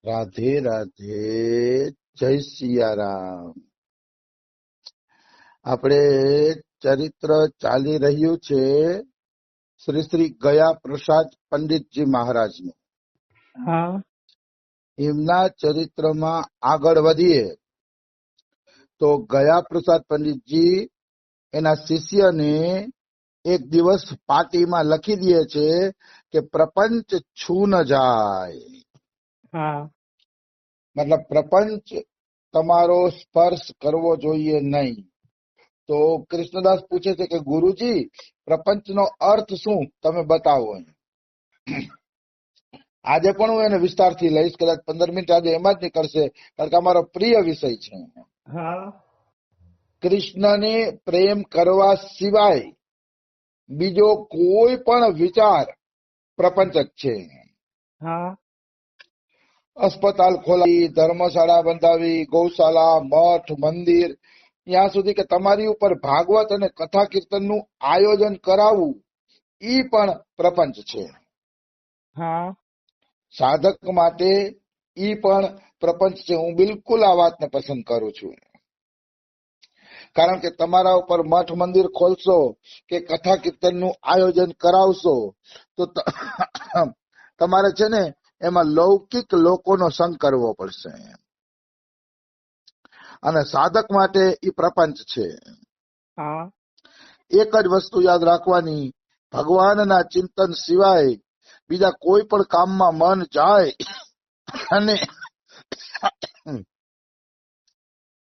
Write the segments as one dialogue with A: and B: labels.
A: રાધે રાધે, જય સિયારામ. આપણે ચરિત્ર ચાલી રહ્યું છે શ્રી શ્રી ગયા પ્રસાદ પંડિતજી મહારાજનું.
B: હા
A: એમના ચરિત્રમાં આગળ વધીએ તો ગયા પ્રસાદ પંડિતજી એના શિષ્યને એક દિવસ પાટીમાં લખી દે છે કે પ્રપંચ છૂ ન જાય.
B: હા
A: મતલબ પ્રપંચ તમારો સ્પર્શ કરવો જોઈએ નહીં. તો કૃષ્ણદાસ પૂછે છે કે ગુરુજી, પ્રપંચનો અર્થ શું, તમે બતાવો. આજે પણ હું એને વિસ્તારથી લઈશ, કદાચ 15 મિનિટ આજે એમાં જ નીકળશે, કારણ કે અમારો પ્રિય વિષય છે.
B: હા
A: કૃષ્ણને પ્રેમ કરવા સિવાય બીજો કોઈ પણ વિચાર પ્રપંચ જ છે.
B: હા
A: અસ્પતાલ ખોલાવી, ધર્મશાળા બંધાવી, ગૌશાળા, મઠ, મંદિર, ત્યાં સુધી કે તમારી ઉપર ભાગવત અને કથા કીર્તનનું આયોજન કરાવવું, ઈ પણ પ્રપંચ છે.
B: હા
A: સાધક માટે ઈ પણ પ્રપંચ છે. હું બિલકુલ આ વાતને પસંદ કરું છું. કારણ કે તમારા ઉપર મઠ મંદિર ખોલશો કે કથા કીર્તનનું આયોજન કરાવશો તો તમારે છે ને એમાં લૌકિક લોકોનો સંગ કરવો પડશે. અને સાધક માટે ઈ પ્રપંચ છે.
B: હા
A: એક જ વસ્તુ યાદ રાખવાની, ભગવાનના ચિંતન સિવાય બીજા કોઈ પણ કામમાં મન જાય અને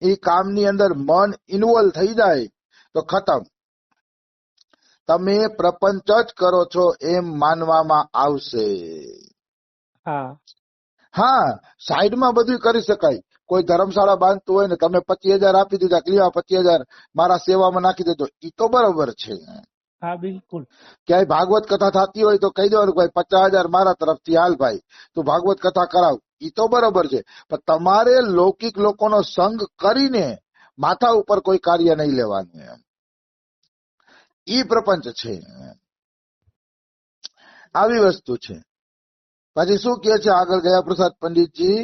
A: એ કામની અંદર મન ઇન્વોલ્વ થઈ જાય તો ખતમ, તમે પ્રપંચ જ કરો છો એમ માનવામાં આવશે.
B: હા
A: હા, સાઈડમાં બધું કરી શકાય. કોઈ ધર્મશાળા બાંધતું હોય ને તમે 25,000 આપી દીધા, ક્લિયર 25,000 મારા સેવામાં નાખી દેજો, ઈ તો બરોબર છે.
B: હા બિલકુલ.
A: ક્યાંય ભાગવત કથા થતી હોય તો કહી દેવાનું, ભાઈ 50,000 મારા તરફથી હાલ ભાઈ, તું ભાગવત કથા કરાવ, ઈ તો બરોબર છે. પણ તમારે લૌકિક લોકોનો સંગ કરીને માથા ઉપર કોઈ કાર્ય નહીં લેવાનું, ઈ પ્રપંચ છે. આવી વસ્તુ છે. પછી શું કહે છે આગળ ગયા પ્રસાદ પંડિતજી,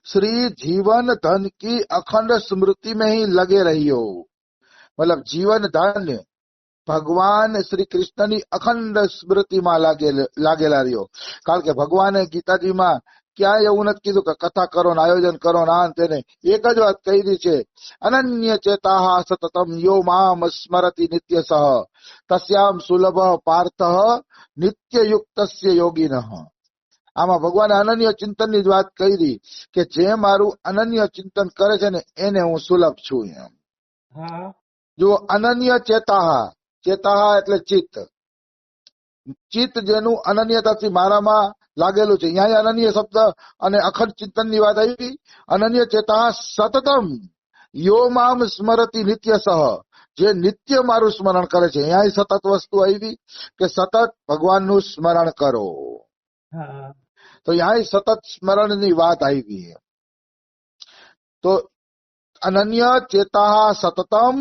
A: श्री जीवन धन की अखंड स्मृति में ही लगे रहियो. मतलब जीवन धन ભગવાન શ્રી કૃષ્ણની અખંડ સ્મૃતિમાં લાગેલા રહ્યો. કારણ કે ભગવાને ગીતાજીમાં ક્યાંય એવું નથી કીધું કે કથા કરો ને આયોજન કરો ને આ તેને. એક જ વાત કહી છે, અનન્ય ચેતાહ સતતમ યો મામ સ્મરતિ નિત્યસઃ તસ્યામ સુલભ પાર્થ નિત્યયુક્તસ્ય યોગિનઃ. આમાં ભગવાને અનન્ય ચિંતનની જ વાત કરી કે જે મારું અનન્ય ચિંતન કરે છે ને એને હું સુલભ છું.
B: હા
A: જો અનન્ય ચેતાહ, ચેતાહ એટલે ચિત્ત, ચિત્ત જેનું અનન્યતાથી મારામાં લાગેલું છે. અહીંયા અનન્ય શબ્દ અને અખંડ ચિંતનની વાત આવી. અનન્ય ચેતાહ સતતમ યો મામ સ્મરતિ નિત્યસઃ, જે નિત્ય મારું સ્મરણ કરે છે. અહીંયા સતત વસ્તુ આવી કે સતત ભગવાનનું સ્મરણ કરો.
B: હા
A: તો અહીંયા સતત સ્મરણની વાત આવી. તો અનન્ય ચેતાહ સતતમ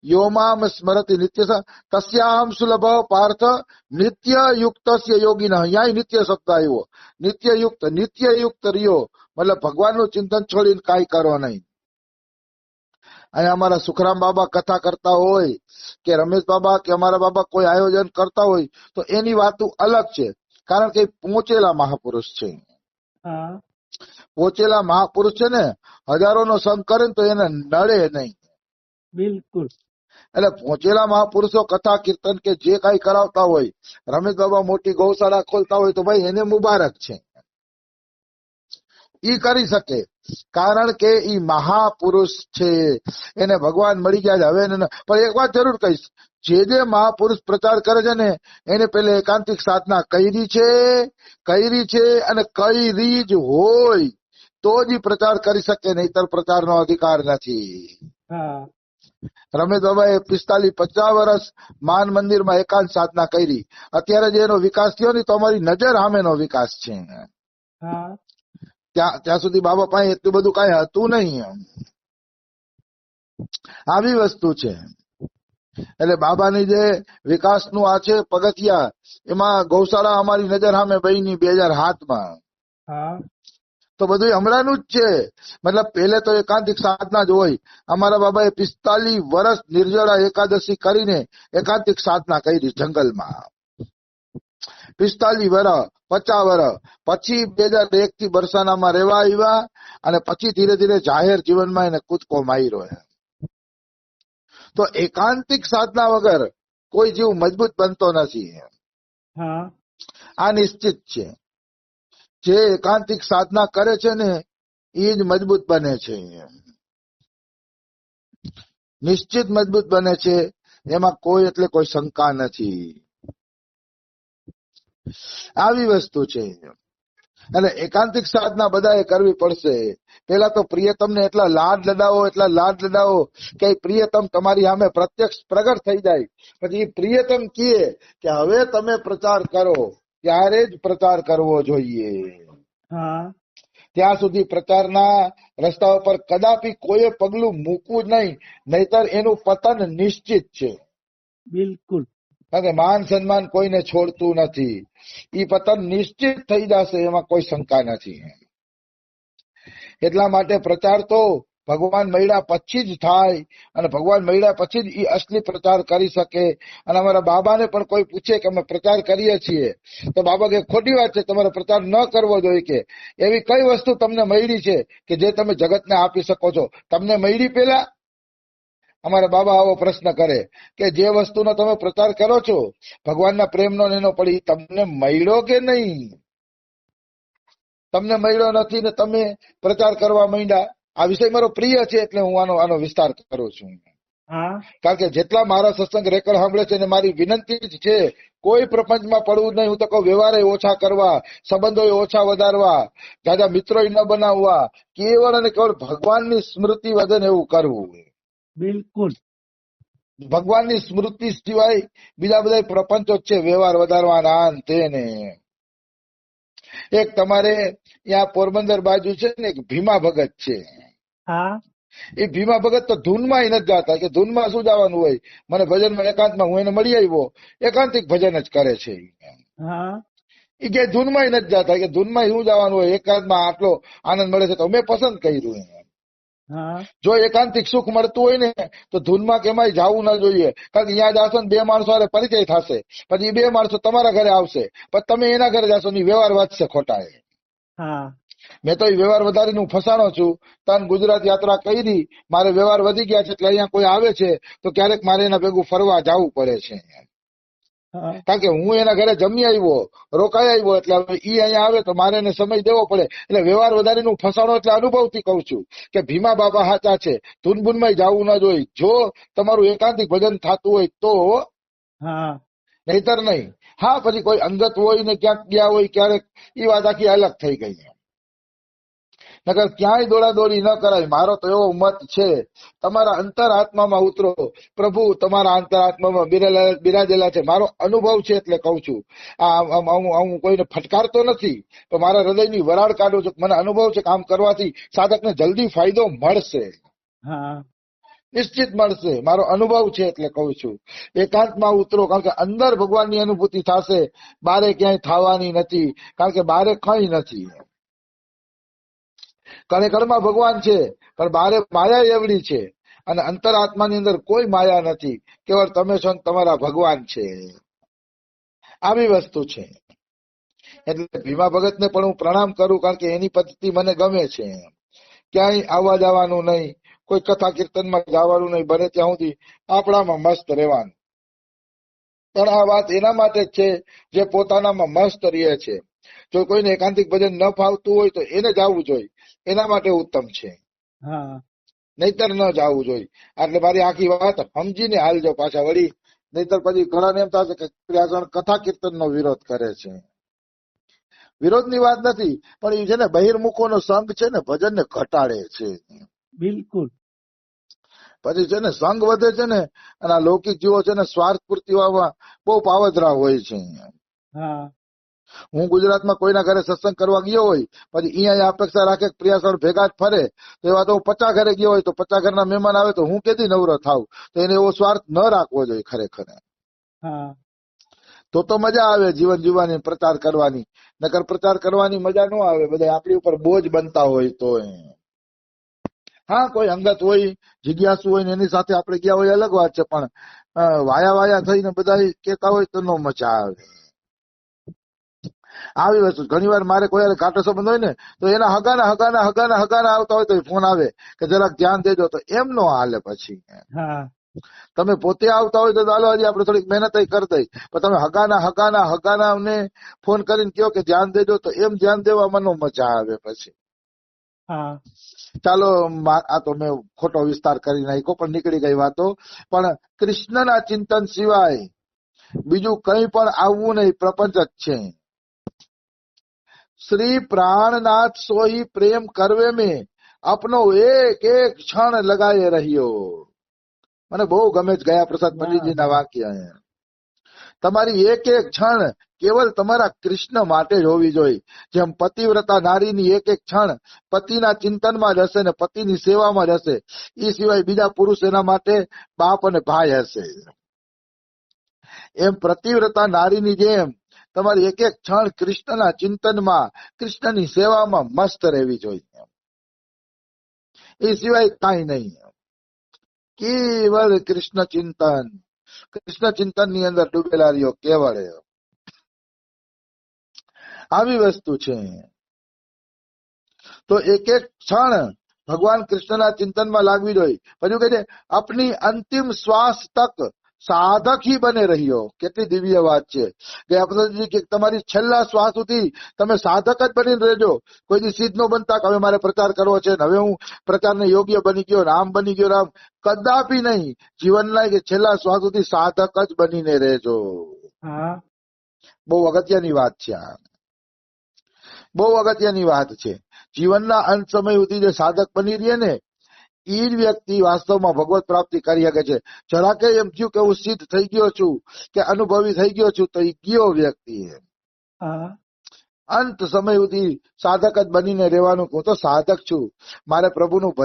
A: યોમામ સ્મરતિ નિત્ય તસ્યાહમ સુલભ પાર્થ નિત્ય યુક્તસ્ય યોગિનઃ. અહીંયા નિત્ય શબ્દ આવ્યો. નિત્ય યુક્ત રહ્યો, મતલબ ભગવાનનું ચિંતન છોડીને કાંઈ કરો નહીં. અહીંયા અમારા સુખરામ બાબા કથા કરતા હોય કે રમેશ બાબા કે અમારા બાબા કોઈ આયોજન કરતા હોય તો એની વાતો અલગ છે, કારણ કે પહોંચેલા મહાપુરુષ છે.
B: હા
A: પહોંચેલા મહાપુરુષ છે ને, હજારોનો સંગ કરે ને તો એને નડે નહીં.
B: બિલકુલ.
A: એટલે પહોંચેલા મહાપુરુષો કથા કીર્તન કે જે કઈ કરાવતા હોય, રમેશ બાબા મોટી ગૌશાળા ખોલતા હોય તો ભાઈ એને મુબારક છે, ઈ કરી શકે, કારણ કે ઈ મહાપુરુષ છે, એને ભગવાન મળી ગયા છે. હવે પણ એક વાત જરૂર કહીશ, જે મહાપુરુષ પ્રચાર કરે છે ને એને પેલે એકાંતિક સાધના કરી છે અને કરી જ હોય તો જ ઈ પ્રચાર કરી શકે, નહીતર પ્રચારનો અધિકાર નથી.
B: હા
A: રમેશ બાબાએ 45-50 વર્ષ માન મંદિરમાં એકાંત સાધના કરી. અત્યારે જે એનો વિકાસ થયો ને તો અમારી નજર સામેનો વિકાસ છે.
B: હા
A: ત્યાં સુધી બાબા પાસે એટલું બધું કઈ હતું નહીં. આવી વસ્તુ છે. એટલે બાબાની જે વિકાસનું આ છે પગથિયા, એમાં ગૌશાળા અમારી નજર સામે બની 2007માં.
B: હા
A: તો બધું હમણાંનું જ છે. મતલબ પહેલે તો એકાંતિક સાધના જ હોય. અમારા બાબાએ 45 વર્ષ નિર્જળા એકાદશી કરીને એકાંતિક સાધના કરી જંગલમાં. 45 વર્ષ, 50 વર્ષ પછી 2001 થી બરસાનામાં રહેવા આવ્યા અને પછી ધીરે ધીરે જાહેર જીવનમાં એને કૂદકો માર્યો. તો એકાંતિક સાધના વગર કોઈ જીવ મજબૂત બનતો નથી.
B: હા
A: આ નિશ્ચિત છે. જે એકાંતિક સાધના કરે છે ને એ જ મજબૂત બને છે, નિશ્ચિત મજબૂત બને છે. એમાં કોઈ એટલે કોઈ શંકા નથી. આવી વસ્તુ છે. અને એકાંતિક સાધના બધાએ કરવી પડશે. પેલા તો પ્રિયતમને એટલા લાડ લડાવો કે પ્રિયતમ તમારી સામે પ્રત્યક્ષ પ્રગટ થઈ જાય. પછી પ્રિયતમ કહે કે હવે તમે પ્રચાર કરો, ત્યારે જ પ્રચાર કરવો જોઈએ.
B: હા
A: ત્યાં સુધી પ્રચારના રસ્તા ઉપર કદાપી કોઈએ પગલું મૂકવું જ નહીં, નહીતર એનું પતન નિશ્ચિત છે.
B: બિલકુલ.
A: કારણ કે માન સન્માન કોઈને છોડતું નથી. એ પતન નિશ્ચિત થઈ જશે, એમાં કોઈ શંકા નથી. એટલા માટે પ્રચાર તો ભગવાન મળ્યા પછી જ થાય, અને ભગવાન મળ્યા પછી જ એ અસલી પ્રચાર કરી શકે. અને અમારા બાબાને પણ કોઈ પૂછે કે અમે પ્રચાર કરીએ છીએ, તો બાબા કે ખોટી વાત છે, તમારે પ્રચાર ન કરવો જોઈએ. કે એવી કઈ વસ્તુ તમને મળી છે કે જે તમે જગતને આપી શકો છો? તમને મળી પેલા? અમારા બાબા આવો પ્રશ્ન કરે કે જે વસ્તુનો તમે પ્રચાર કરો છો ભગવાનના પ્રેમનો એનો, પણ તમને મળ્યો કે નહીં? તમને મળ્યો નથી ને તમે પ્રચાર કરવા માંડ્યા. આ વિષય મારો પ્રિય છે એટલે હું આનો વિસ્તાર કરું છું.
B: હા
A: કારણ કે જેટલા મારા સત્સંગ રેકર્ડ સાંભળે છે ને મારી વિનંતી જ છે, કોઈ પ્રપંચમાં પડવું નહીં. હું તો કહું વ્યવહાર ઓછા કરવા, સંબંધો ઓછા વધારવા, જાજા મિત્રો ન બનાવવા, કેવળ અને કેવળ ભગવાનની સ્મૃતિ વધે ને એવું કરવું.
B: બિલકુલ.
A: ભગવાનની સ્મૃતિ સિવાય બીજા બધા પ્રપંચો છે વ્યવહાર વધારવાના તેને. એક તમારે ત્યાં પોરબંદર બાજુ છે ને એક ભીમા ભગત છે.
B: હા
A: એ ભીમા ભગત તો ધૂનમાં નથી જતા. કે ધૂનમાં શું જવાનું હોય, મને ભજનમાં એકાંતમાં હું એને મળી આવ્યો, એકાંતિક ભજન જ કરે છે.
B: હા
A: એ કે ધૂનમાં નથી જતા, કે ધૂનમાં શું જવાનું હોય, એકાંતમાં આટલો આનંદ મળે છે તો મેં પસંદ કર્યું.
B: હા
A: જો એકાંતિક સુખ મળતું હોય ને તો ધૂનમાં કેમાંય જવું ન જોઈએ. કારણ કે ત્યાં જાશો ને 2 માણસો હારે પરિચય થશે, પછી 2 માણસો તમારા ઘરે આવશે, પછી તમે એના ઘરે જાશો ને વ્યવહાર વધશે ખોટા.
B: હા
A: મેં તો એ વ્યવહાર વધારીને હું ફસાણો છું. તન ગુજરાત યાત્રા કરી, મારે વ્યવહાર વધી ગયા છે એટલે અહીંયા કોઈ આવે છે તો ક્યારેક મારે એના ભેગું ફરવા જવું પડે છે.
B: હા
A: કારણ કે હું એના ઘરે જમી આવ્યો, રોકાઈ આવ્યો, એટલે હવે ઈ અહીંયા આવે તો મારે એને સમય દેવો પડે. એટલે વ્યવહાર વધારીને હું ફસાણો એટલે અનુભવથી કહું છું કે ભીમા બાબા સાચા છે, ધૂનબૂનમાં જવું ન જોઈએ. જો તમારું એકાંતિક ભજન થતું હોય તો,
B: હા
A: નહીતર નહીં. હા પછી કોઈ અંગત હોય ને ક્યાંક ગયા હોય ક્યારેક, એ વાત આખી અલગ થઈ ગઈ. નકર ક્યાંય દોડાદોડી ન કરાય. મારો તો એવો મત છે, તમારા અંતર આત્મામાં ઉતરો. પ્રભુ તમારા અંતર આત્મામાં બિરાજેલા છે. મારો અનુભવ છે એટલે કઉ છું. હું કોઈને ફટકારતો નથી, તો મારા હૃદયની વરાળ કાઢું છું. મને અનુભવ છે કામ કરવાથી સાધકને જલ્દી ફાયદો મળશે,
B: હા
A: નિશ્ચિત મળશે. મારો અનુભવ છે એટલે કઉ છું. એકાંતમાં ઉતરો, કારણ કે અંદર ભગવાનની અનુભૂતિ થશે, બારે ક્યાંય થવાની નથી. કારણ કે બારે કઈ નથી. કણે કણમાં ભગવાન છે, પણ બારે માયા એવડી છે. અને અંતરાત્માની અંદર કોઈ માયા નથી, કેવળ તમે છો તમારા ભગવાન છે. આવી વસ્તુ છે. એટલે ભીમા ભગતને પણ હું પ્રણામ કરું, કારણ કે એની પદ્ધતિ મને ગમે છે. ક્યાંય આવવા જવાનું નહીં, કોઈ કથા કીર્તનમાં જવાનું નહીં, બને ત્યાં સુધી આપણામાં મસ્ત રહેવાનું. પણ આ વાત એના માટે જ છે જે પોતાનામાં મસ્ત રહે છે. જો કોઈને એકાંતિક ભજન ન ફાવતું હોય તો એને જવું જોઈએ, એના માટે ઉત્તમ છે.
B: હા
A: નહીતર ન જવું જોઈએ. એટલે મારી આખી વાત સમજીને હાલજો પાછા વળી. નહીતર પછી ઘણાને એમ થશે કે ક્રિયાગણ કથા કીર્તનનો વિરોધ કરે છે. વિરોધની વાત નથી, પણ એ છે ને બહિર્મુખોનો સંઘ છે ને ભજનને ઘટાડે છે.
B: બિલકુલ.
A: પછી છે ને સંઘ વધે છે ને, અને આ લૌકિક જીવો છે ને સ્વાર્થ પૂર્તિમાં બહુ પાવતરા હોય છે.
B: હા
A: હું ગુજરાતમાં કોઈના ઘરે સત્સંગ કરવા ગયો હોય, પછી અહીંયા અપેક્ષા રાખે પ્રિયાસણ ભેગા જ ફરે, તો એવા તો હું 50 ઘરે ગયો હોય તો 50 ઘરના મહેમાન આવે તો હું કેથી નવરો થાવ? તો એને એવો સ્વાર્થ ન રાખવો જોઈએ ખરેખર.
B: હા
A: તો મજા આવે જીવન જીવવાની, પ્રચાર કરવાની. નકર પ્રચાર કરવાની મજા ન આવે, બધા આપણી ઉપર બોજ બનતા હોય તો. હા, કોઈ અંગત હોય, જિજ્ઞાસુ હોય ને એની સાથે આપણે ગયા હોય અલગ વાત છે, પણ વાયા વાયા થઈને બધા કેતા હોય તો નો મજા આવે. આવી વસ્તુ ઘણી વાર મારે કોઈ કાંટો સંબંધ હોય ને તો એના હગાના આવતા હોય તો ફોન આવે કે જરાક ધ્યાન દેજો, તો એમ નો હાલે. પછી
B: હા
A: તમે પોતે આવતા હોય તો ચાલો હજી આપણે થોડીક મહેનત કરી દઈ, પણ તમે હગાના ને ફોન કરીને કહો કે ધ્યાન દેજો, તો એમ ધ્યાન દેવામાં નો મજા આવે. પછી
B: હા
A: ચાલો, આ તો મેં ખોટો વિસ્તાર કરી નાખ્યો, પણ નીકળી ગઈ વાતો. પણ કૃષ્ણના ચિંતન સિવાય બીજું કઈ પણ આવવું નહીં, પ્રપંચ જ છે. શ્રી પ્રાણનાથ સોઈ પ્રેમ કરવે મેં આપનો એક એક ક્ષણ લગાયે રહ્યો. મને બહુ ગમે છે ગયા પ્રસાદ પંડિતજીના વાક્ય. તમારી એક એક ક્ષણ કેવલ તમારા કૃષ્ણ માટે જ હોવી જોઈએ. જેમ પતિવ્રતા નારીની એક એક ક્ષણ પતિના ચિંતનમાં જ હશે ને પતિની સેવામાં જ હશે, એ સિવાય બીજા પુરુષ એના માટે બાપ અને ભાઈ હશે. એમ પ્રતિવ્રતા નારીની જેમ તમારી એક એક ક્ષણ કૃષ્ણના ચિંતનમાં, કૃષ્ણની સેવામાં મસ્ત રહેવી જોઈએ. એ સિવાય કાંઈ નહીં. કેવળ કૃષ્ણ ચિંતન ની અંદર ડૂબેલા રહ્યો. કેવળ આવી વસ્તુ છે. તો એક એક ક્ષણ ભગવાન કૃષ્ણના ચિંતનમાં લાગવી જોઈએ. પછી કહે છે આપની અંતિમ શ્વાસ તક સાધક હી બને રહ્યો. કેટલી દિવ્ય વાત છે. ગયા પ્રસાદજી કે તમારી છેલ્લા શ્વાસ સુધી તમે સાધક જ બની રહેજો. કોઈ દી સિદ્ધ નો બનતા કે હવે મારે પ્રચાર કરવો છે, હવે હું પ્રચારને યોગ્ય બની ગયો, રામ બની ગયો. રામ કદાપી નહીં. જીવનના કે છેલ્લા શ્વાસ સુધી સાધક જ બનીને રહેજો.
B: હા
A: બહુ અગત્યની વાત છે. આ બહુ અગત્યની વાત છે. જીવનના અંત સમય સુધી જે સાધક બની રહે ને, એ જ વ્યક્તિ વાસ્તવમાં ભગવત પ્રાપ્તિ કરી શકે છે. જરાકે એમ થયું કે હું સિદ્ધ થઈ ગયો છું કે અનુભવી થઈ ગયો છું, તો એ ગયો વ્યક્તિ.
B: હા
A: અંત સમય સુધી સાધક જ બનીને રહેવાનું. હું તો સાધક છું, મારે પ્રભુનું